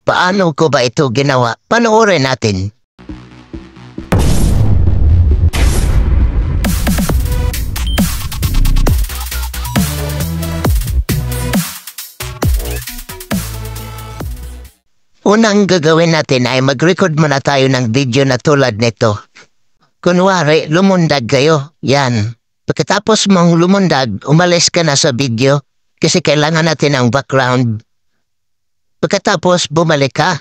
paano ko ba ito ginawa? Panoorin natin. Unang gagawin natin ay mag-record muna tayo ng video na tulad nito. Kunwari, lumundag kayo. Yan. Pagkatapos mong lumundag, umalis ka na sa video kasi kailangan natin ang background. Pagkatapos, bumalik ka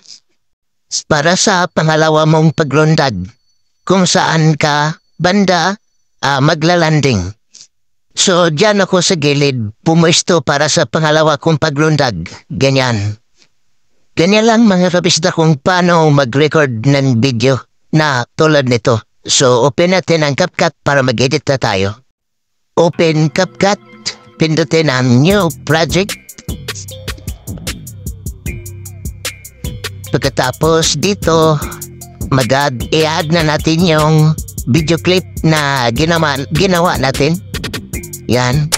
para sa pangalawa mong paglundag kung saan ka banda maglalanding. So, dyan ako sa gilid, pumuesto para sa pangalawa kong paglundag. Ganyan. Ganyan lang mga kabisda kung paano mag-record ng video na tulad nito. So, open natin ang CapCut para mag-edit na tayo. Open CapCut, pindutin ang New Project. Pagkatapos dito, i-add na natin yung video clip na ginawa natin. Yan.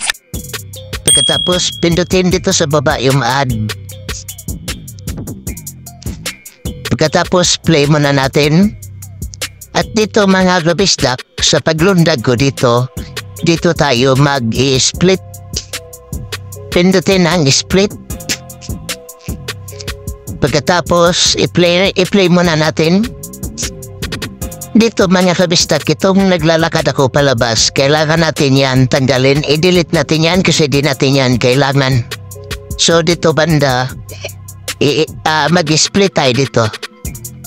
Pagkatapos, pindutin dito sa baba yung add. Pagkatapos, play muna natin. At dito mga kabisdak, sa paglundag ko dito tayo mag-split. Pindutin ang split. Pagkatapos, i-play muna natin. Dito mga kabisdak, itong naglalakad ako palabas, kailangan natin yan tanggalin. I-delete natin yan kasi di natin yan kailangan. So dito banda, mag-split tayo dito.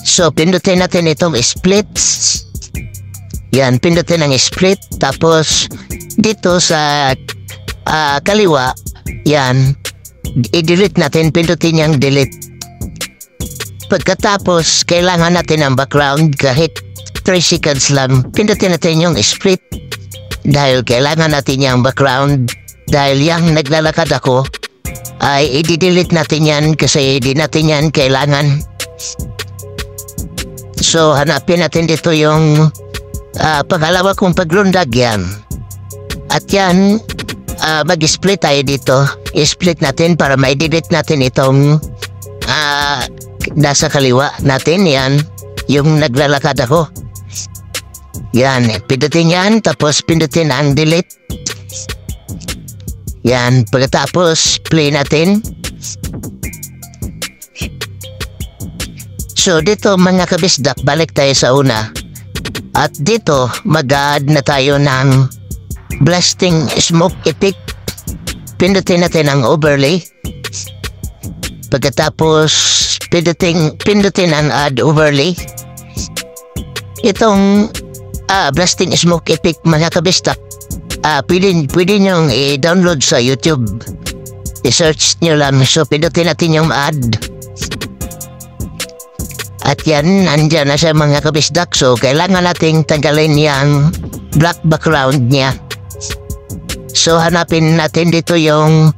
So, pindutin natin itong split. Yan, pindutin ang split. Tapos, dito sa kaliwa, yan, i-delete natin, pindutin yung delete. Pagkatapos, kailangan natin ang background kahit 3 seconds lang. Pindutin natin yung split. Dahil kailangan natin yung background. Dahil yung naglalakad ako, ay i-delete natin yan kasi di natin yan kailangan. So, hanapin natin dito yung pangalawa kong paglundag yan. At yan, mag-split tayo dito. I-split natin para ma-delete natin itong nasa kaliwa natin. Yan, yung naglalakad ako. Yan, pindutin yan, tapos pindutin ang delete. Yan, pagkatapos, play natin. So dito mga kabisdak, balik tayo sa una. At dito, mag-add na tayo ng blasting smoke effect. Pindutin natin ang overlay. Pagkatapos, pindutin ang add overlay. Itong blasting smoke effect mga kabisdak, pwede nyo i-download sa YouTube. I-search nyo lang. So pindutin natin yung add. At yan, andyan na siya mga kabisdak. So, kailangan nating tanggalin yung black background niya. So, hanapin natin dito yung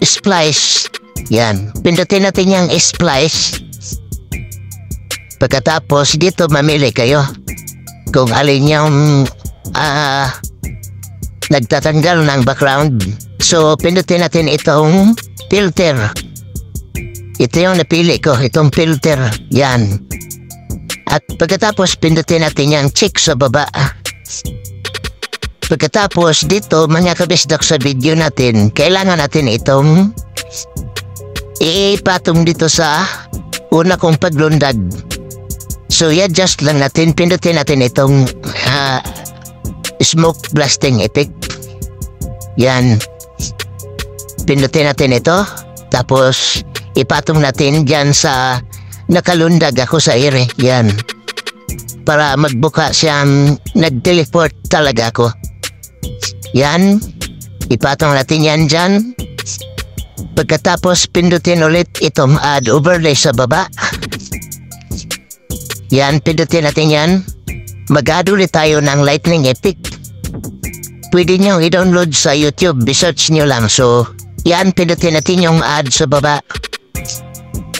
splice. Yan. Pindutin natin yung splice. Pagkatapos, dito mamili kayo kung alin yung nagtatanggal ng background. So, pindutin natin itong filter. Ito yung napili ko, itong filter. Yan. At pagkatapos, pindutin natin yung check sa baba. Pagkatapos, dito, mga kabisdak sa video natin, kailangan natin itong ipatong dito sa una kong paglundag. So, i-adjust lang natin. Pindutin natin itong smoke blasting effect. Yan. Pindutin natin ito. Tapos, ipatong natin dyan sa nakalundag ako sa ere. Yan. Para magbuka siyang nag-teleport talaga ako. Yan. Ipatong natin yan dyan. Pagkatapos pindutin ulit itong add overlay sa baba. Yan. Pindutin natin yan. Mag-add ulit tayo ng lightning effect. Pwede nyo i-download sa YouTube. I-search nyo lang. So, yan. Pindutin natin yung add sa baba.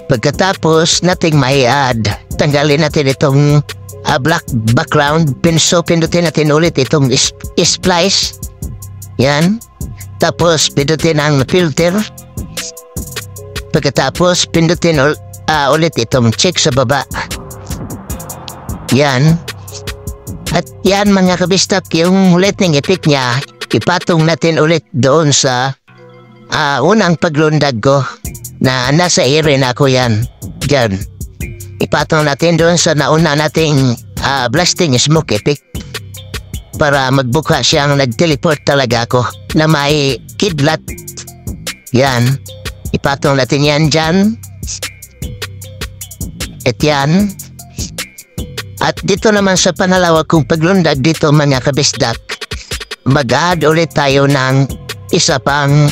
Pagkatapos nating may add, tanggalin natin itong black background. Pindutin natin ulit itong splice. Yan. Tapos pindutin ang filter. Pagkatapos pindutin ulit itong check sa baba. Yan. At yan mga kabistak, yung lightning effect niya, ipatong natin ulit doon sa unang paglundag ko na nasa area na ako yan. Diyan. Ipatong natin doon sa nauna nating blasting smoke effect para magbuka siyang nag-teleport talaga ako na may kidlat. Yan. Ipatong natin yan dyan. At yan. At dito naman sa pangalawa kong paglundag dito mga kabisdak, mag-add ulit tayo ng isa pang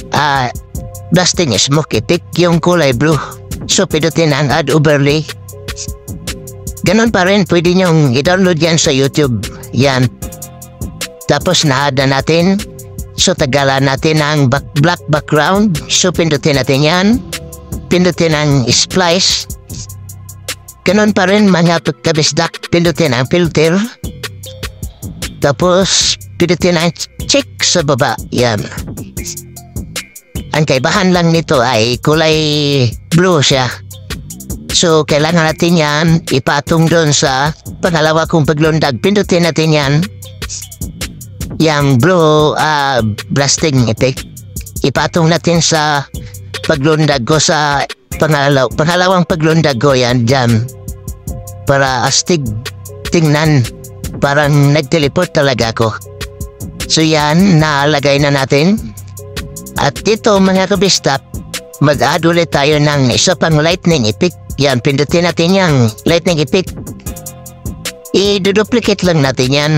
blasting smoke effect, yung kulay blue. So pinutin ang add overlay. Ganon pa rin, pwede nyong i-download yan sa YouTube. Yan. Tapos na-add na natin. So tagalan natin ang black background. So pindutin natin yan. Pindutin ang splice. Ganon pa rin mga kabisdak, pindutin ang filter. Tapos pindutin ang check sa baba. Yan. Ang kaibahan lang nito ay kulay blue siya. So kailangan natin yan ipatong doon sa pangalawa kong paglundag. Pindutin natin yan. Yang blue blasting effect. Ipatong natin sa paglundag ko sa pangalawang paglundag ko yan dyan. Para astig tingnan. Parang nag-teleport talaga ako. So yan, nalagay na natin. At dito mga kabistak, mag-add ulit tayo ng isa pang lightning effect. Yan, pindutin natin yung lightning effect. I-duplicate lang natin yan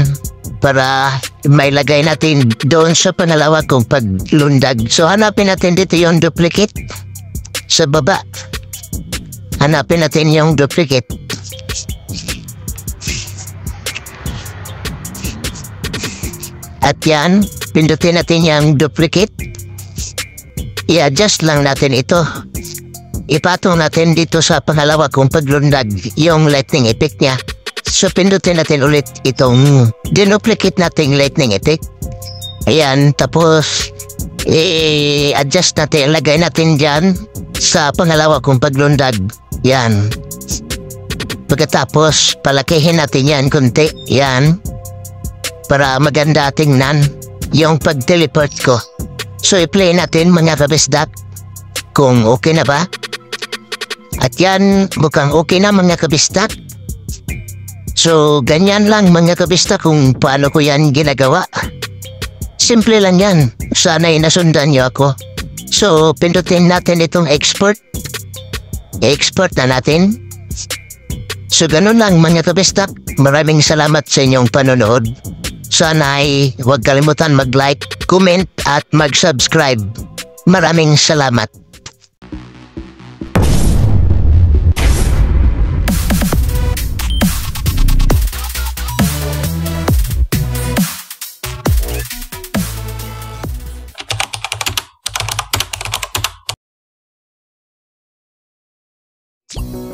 para may lagay natin doon sa pangalawa kong paglundag. So hanapin natin dito yung duplicate sa baba. Hanapin natin yung duplicate. At yan, pindutin natin yung duplicate. I-adjust lang natin ito. Ipatong natin dito sa pangalawa kong paglundag yung lightning effect niya. So pindutin natin ulit itong dinuplicate nating lightning effect. Ayan, tapos i-adjust natin, lagay natin dyan sa pangalawa kong paglundag. Yan. Pagkatapos palakihin natin yan konti. Yan. Para maganda tingnan yung pag-teleport ko. So i-play natin mga kabisdak kung okay na ba. At yan, mukhang okay na mga kabistak. So ganyan lang mga kabistak kung paano ko yan ginagawa. Simple lang yan. Sana'y nasundan niyo ako. So pindutin natin itong export. I-export na natin. So ganun lang mga kabistak. Maraming salamat sa inyong panonood. Sana ay huwag kalimutan mag-like, comment at mag-subscribe. Maraming salamat. You